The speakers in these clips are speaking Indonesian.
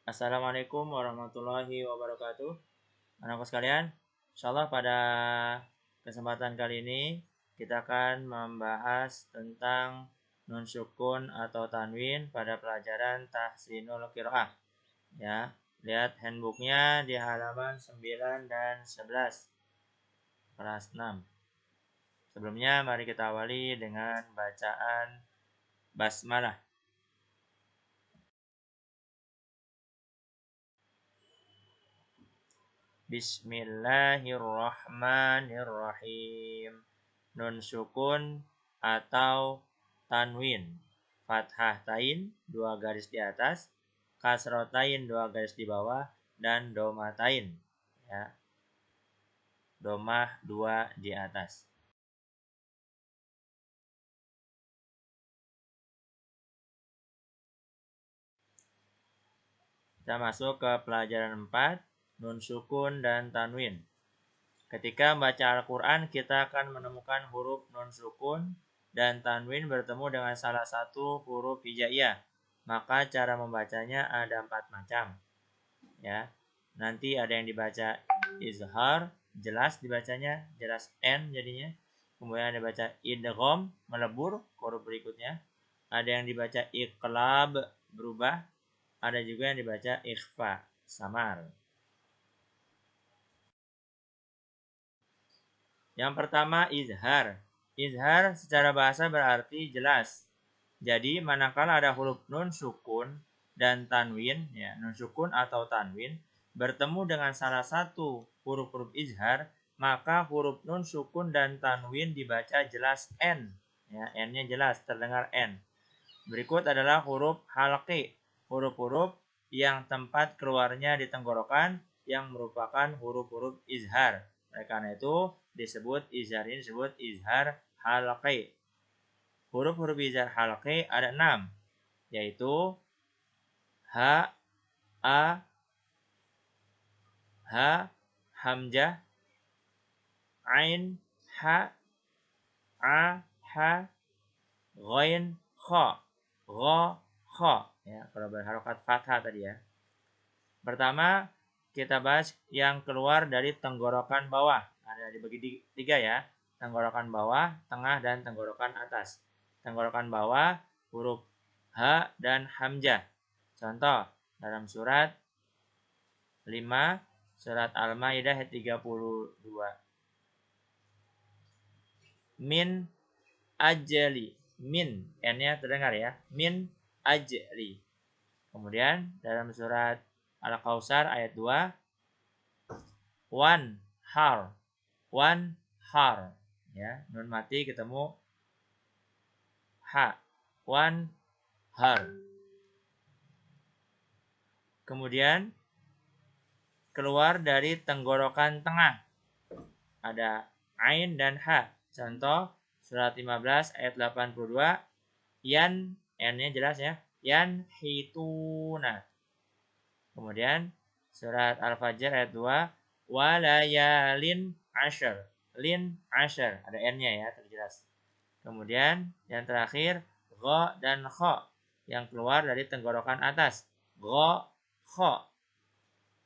Assalamualaikum warahmatullahi wabarakatuh. Anak-anak sekalian, insyaallah pada kesempatan kali ini kita akan membahas tentang nun sukun atau tanwin pada pelajaran tahsinul qiraah. Ya, lihat handbooknya di halaman 9 dan 11 kelas 6. Sebelumnya mari kita awali dengan bacaan basmalah. Bismillahirrahmanirrahim. Nun sukun atau tanwin. Fathah tain, 2 garis di atas. Kasrotain, 2 garis di bawah. Dan domatain. Ya. Domah 2 di atas. Kita masuk ke pelajaran 4. Nun sukun dan tanwin. Ketika membaca Al-Quran, kita akan menemukan huruf nun sukun dan tanwin bertemu dengan salah satu huruf hijaiyah. Maka cara membacanya ada 4 macam. Ya, nanti ada yang dibaca izhar, jelas dibacanya, jelas n jadinya. Kemudian ada dibaca idgham, melebur huruf berikutnya. Ada yang dibaca iqlab, berubah. Ada juga yang dibaca ikhfa, samar. Yang pertama izhar. Izhar secara bahasa berarti jelas. Jadi manakala ada huruf nun sukun dan tanwin, ya, nun sukun atau tanwin bertemu dengan salah satu huruf-huruf izhar, maka huruf nun sukun dan tanwin dibaca jelas n. Ya, n-nya jelas, terdengar n. Berikut adalah huruf halqi, huruf-huruf yang tempat keluarnya di tenggorokan yang merupakan huruf-huruf izhar. Oleh karena itu disebut izhar ini disebut izhar halqi. Huruf-huruf izhar halqi ada 6, yaitu ha, a, ha, hamzah, ain, ha, a, ha, ghain, kha, gha, kha. Ya, kalau berharokat fathah tadi ya. Pertama, kita bahas yang keluar dari tenggorokan bawah. Ada dibagi 3 ya. Tenggorokan bawah, tengah, dan tenggorokan atas. Tenggorokan bawah, huruf H dan hamzah. Contoh, dalam surat 5, surat Al-Maidah ayat 32. Min ajli. Min, N-nya terdengar ya. Min ajli. Kemudian dalam surat Al-Kautsar ayat 2, wan har. Wan har. Ya, nun mati ketemu ha. Wan har. Kemudian keluar dari tenggorokan tengah. Ada ain dan ha. Contoh surat 15 ayat 82. Yan, n-nya jelas ya. Yan hituna. Kemudian surat Al-Fajr ayat 2. Walayalin ashar. Lin ashar. Ada n-nya ya, terjelas. Kemudian yang terakhir gha dan kha yang keluar dari tenggorokan atas. Gha, kha.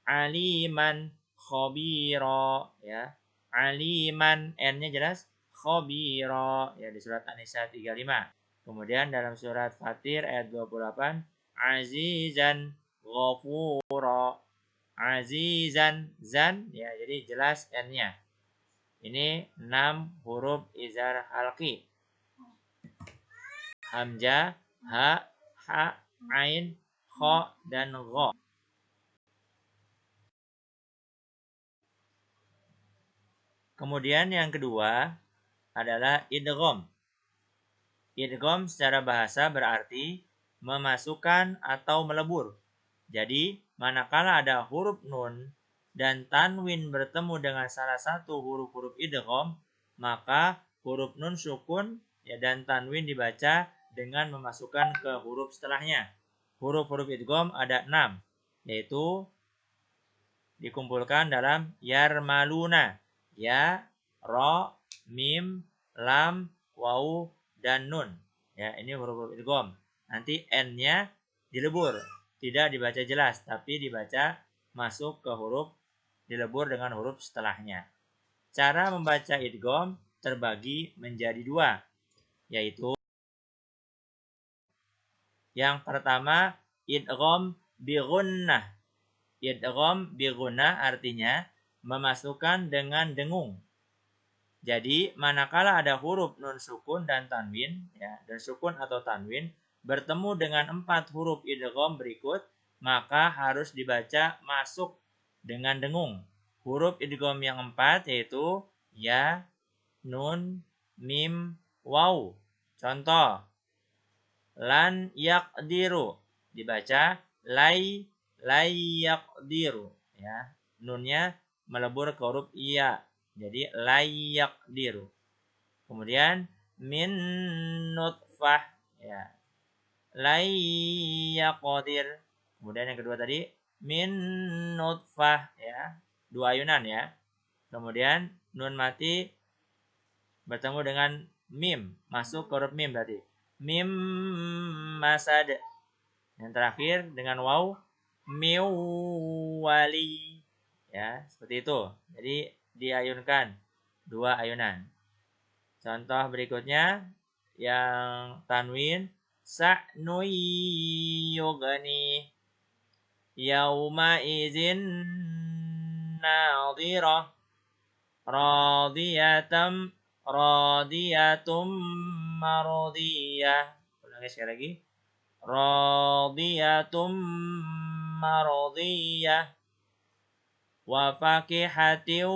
Aliman khabira, ya. Aliman, n-nya jelas. Khabira, ya, di surat An-Nisa 35. Kemudian dalam surat Fatir ayat 28, azizan ghafura. Azizan, zan, ya, jadi jelas n-nya. Ini 6 huruf izhar halqi. Hamzah, ha, ain, kha, dan gha. Kemudian yang kedua adalah idgham. Idgham secara bahasa berarti memasukkan atau melebur. Jadi, manakala ada huruf nun dan tanwin bertemu dengan salah satu huruf-huruf idgham, maka huruf nun sukun ya, dan tanwin dibaca dengan memasukkan ke huruf setelahnya. Huruf-huruf idgham ada 6, yaitu dikumpulkan dalam yarmaluna. Ya, ro, mim, lam, waw, dan nun. Ya, ini huruf-huruf idgham. Nanti n-nya dilebur. tidak dibaca jelas, tapi dibaca masuk ke huruf, dilebur dengan huruf setelahnya. Cara membaca idgham terbagi menjadi dua, yaitu yang pertama idgham bi gunnah. Idgham bi gunnah artinya memasukkan dengan dengung. Jadi manakala ada huruf nun sukun dan tanwin, ya, dan sukun atau tanwin bertemu dengan 4 huruf idgham berikut, maka harus dibaca masuk dengan dengung. Huruf idgham yang 4 yaitu ya, nun, mim, waw. Contoh, lan yaqdiru dibaca lay yaqdiru, ya. Nunnya melebur ke huruf iya. Jadi lay yaqdiru. Kemudian min nutfah, ya. Lay yaqdir. Kemudian yang kedua tadi min nutfah, ya. 2 ayunan, ya. Kemudian nun mati bertemu dengan mim, masuk ke huruf mim berarti. Mim masad. Yang terakhir dengan waw miwali. Ya, seperti itu. Jadi diayunkan 2 ayunan. Contoh berikutnya yang tanwin sa'nuyugani yauma izin nadhirah radiyatum mardiyah. Ulangi sekali lagi. Radiyatum mardiyah wa fakihatin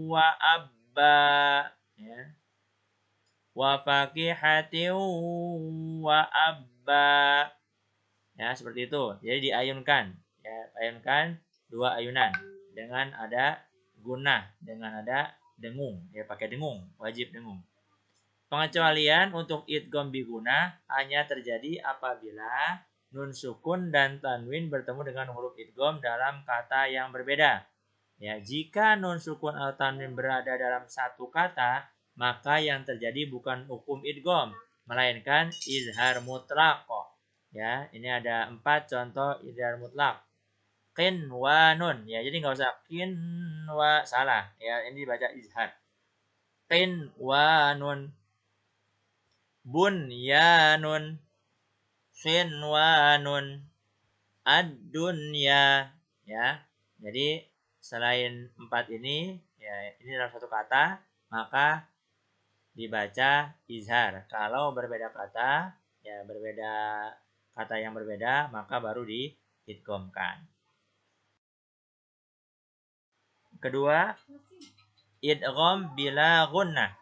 wa abba, ya. Wa fakihatin wa abba. Ya, seperti itu. Jadi diayunkan, ya, ayunkan 2 ayunan dengan ada gunnah, dengan ada dengung, ya, pakai dengung, wajib dengung. Pengecualian untuk idgham bi gunnah hanya terjadi apabila nun sukun dan tanwin bertemu dengan huruf idgham dalam kata yang berbeda. Ya, jika nun sukun atau tanwin berada dalam satu kata, maka yang terjadi bukan hukum idgham, melainkan izhar mutlaq. Ya, ini ada 4 contoh izhar mutlaq. Qin wa nun, ya, jadi nggak usah qin wa, salah, ya, ini dibaca izhar. Qin wa nun, bunyanun, sinwanun, ad-dunya, ya. Jadi selain 4 ini, ya, ini dalam satu kata, maka dibaca izhar. Kalau berbeda kata, ya, berbeda kata yang berbeda, maka baru diidghamkan. Kedua, idgham bila gunnah.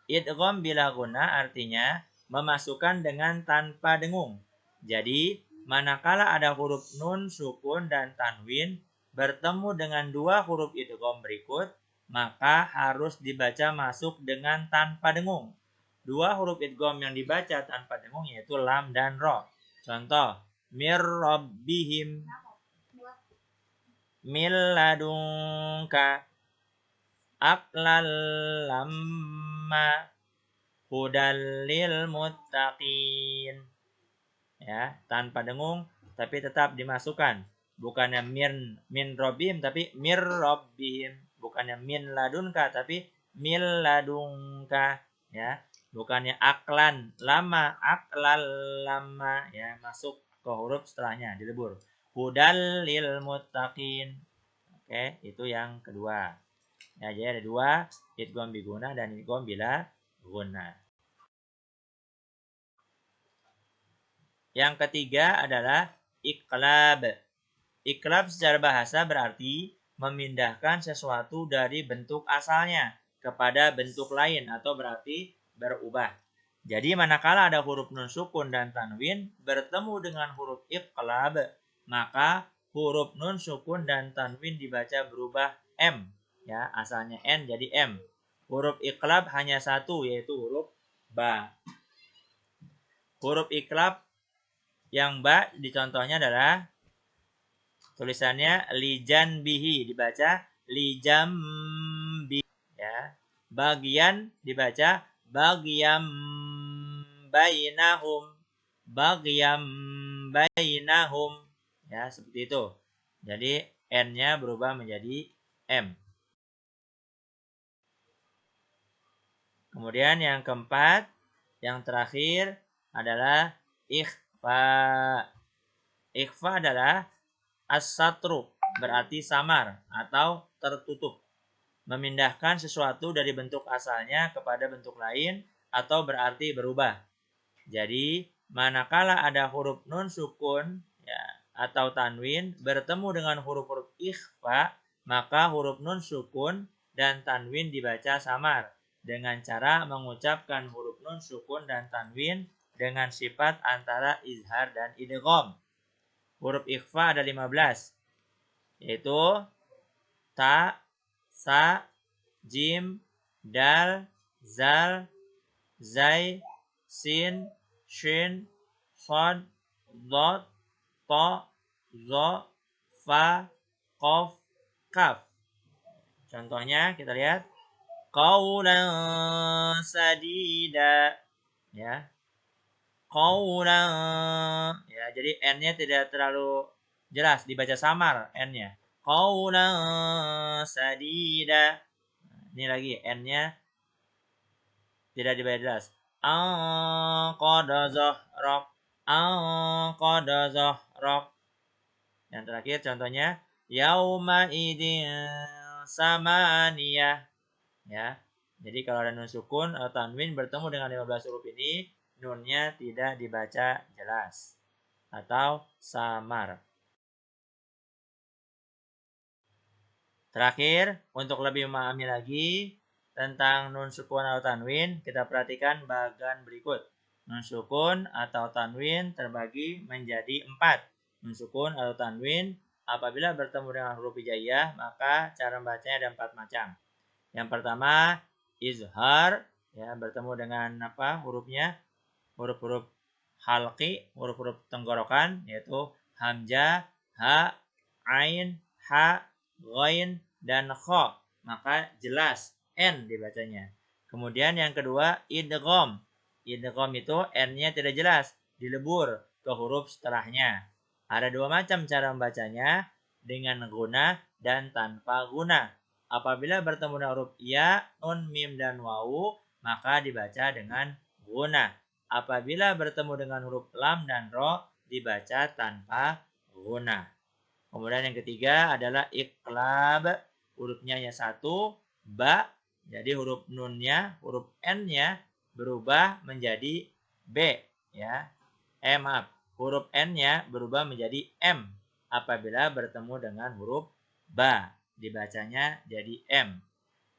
Idgham bila gunnah artinya memasukkan dengan tanpa dengung. Jadi, manakala ada huruf nun, sukun, dan tanwin bertemu dengan 2 huruf idgham berikut, maka harus dibaca masuk dengan tanpa dengung. 2 huruf idgham yang dibaca tanpa dengung yaitu lam dan ro. Contoh, mir rabbihim, min ladunka, aklal lamma, hudallil muttaqin. Ya, tanpa dengung tapi tetap dimasukkan. Bukannya min rabbihim tapi mir rabbihim. Bukannya min ladunka tapi min ladunka, ya. Bukannya aklan lama, aklal lama, ya, masuk ke huruf setelahnya dilebur. Hudal lil muttaqin. Oke, itu yang kedua. Ya, jadi ada 2, idgham bi gunnah dan idgham bila gunnah. Yang ketiga adalah iqlab. Iqlab secara bahasa berarti memindahkan sesuatu dari bentuk asalnya kepada bentuk lain atau berarti berubah. Jadi manakala ada huruf nun sukun dan tanwin bertemu dengan huruf iqlab, maka huruf nun sukun dan tanwin dibaca berubah M, ya, asalnya N jadi M. Huruf iqlab hanya satu, yaitu huruf ba. Huruf iqlab yang ba di contohnya adalah tulisannya lijan bihi, dibaca lijam bi, ya. Bagian dibaca bagiam bainahum, bagiam bainahum. Ya, seperti itu. Jadi N-nya berubah menjadi M. Kemudian yang keempat, yang terakhir adalah ikhfa. Ikhfa adalah as-satru, berarti samar atau tertutup. Memindahkan sesuatu dari bentuk asalnya kepada bentuk lain atau berarti berubah. Jadi, manakala ada huruf nun sukun ya, atau tanwin bertemu dengan huruf-huruf ikhfa, maka huruf nun sukun dan tanwin dibaca samar dengan cara mengucapkan huruf nun sukun dan tanwin dengan sifat antara izhar dan idgham. Huruf ikhfa ada 15, yaitu ta, sa, jim, dal, zal, zai, sin, shin, shad, dot, to, zo, fa, qaf, kaf. Contohnya kita lihat qaulan sadida, ya. Qaulan, ya, jadi n-nya tidak terlalu jelas, dibaca samar n-nya. Qaulan sadida. Ini lagi n-nya tidak dibaca jelas. Qada zahraq, qada zahraq. Yang terakhir contohnya yauma idin samaniyah. Ya. Jadi kalau ada nun sukun atau tanwin bertemu dengan 15 huruf ini, nunnya tidak dibaca jelas atau samar. Terakhir, untuk lebih memahami lagi tentang nun sukun atau tanwin, kita perhatikan bagan berikut. Nun sukun atau tanwin terbagi menjadi 4. Nun sukun atau tanwin apabila bertemu dengan huruf hijaiyah, maka cara membacanya ada 4 macam. Yang pertama, izhar, ya, bertemu dengan hurufnya? Huruf-huruf halqi, huruf-huruf tenggorokan, yaitu hamzah, ha, ain, ha, ghain, dan kha. Maka jelas N dibacanya. Kemudian yang kedua, idgham. Idgham itu N-nya tidak jelas, dilebur ke huruf setelahnya. Ada 2 macam cara membacanya, dengan guna dan tanpa guna. Apabila bertemu dengan huruf ya, nun, mim, dan wawu, maka dibaca dengan guna. Apabila bertemu dengan huruf lam dan ro, dibaca tanpa guna. Kemudian yang ketiga adalah iqlab. Hurufnya hanya 1, ba. Jadi huruf nunnya, huruf n-nya berubah menjadi b, ya. Maaf, huruf n-nya berubah menjadi m apabila bertemu dengan huruf ba. Dibacanya jadi M.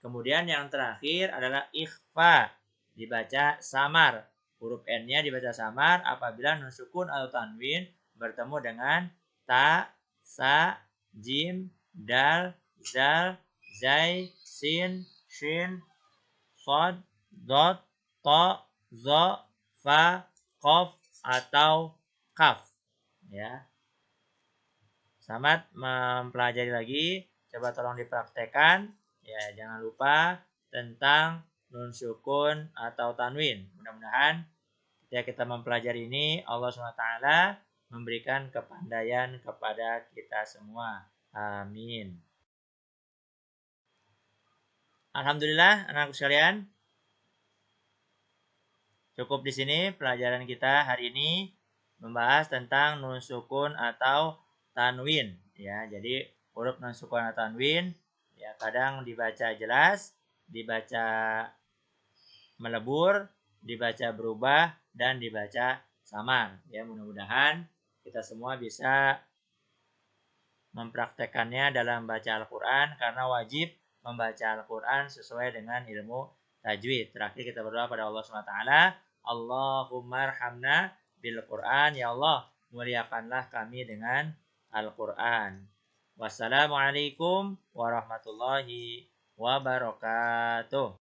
Kemudian yang terakhir adalah ikhfa. Dibaca samar. Huruf N-nya dibaca samar apabila nun sukun atau tanwin bertemu dengan ta, sa, jim, dal, zal, zai, sin, shin, shad, dot, to, zo, fa, qaf, atau kaf. Ya. Selamat mempelajari lagi. Coba tolong dipraktekkan. Ya, jangan lupa tentang nun sukun atau tanwin. Mudah-mudahan ketika kita mempelajari ini, Allah SWT memberikan kepandaian kepada kita semua. Amin. Alhamdulillah, anak-anak sekalian. Cukup di sini pelajaran kita hari ini membahas tentang nun sukun atau tanwin. Ya, jadi huruf nun sukun atau tanwin ya kadang dibaca jelas, dibaca melebur, dibaca berubah, dan dibaca samar. Ya, mudah-mudahan kita semua bisa mempraktekannya dalam baca Al-Quran karena wajib membaca Al-Quran sesuai dengan ilmu tajwid. Terakhir kita berdoa pada Allah SWT. Allahumma arhamna bil Quran. Ya Allah, muliakanlah kami dengan Al-Quran. Wassalamualaikum warahmatullahi wabarakatuh.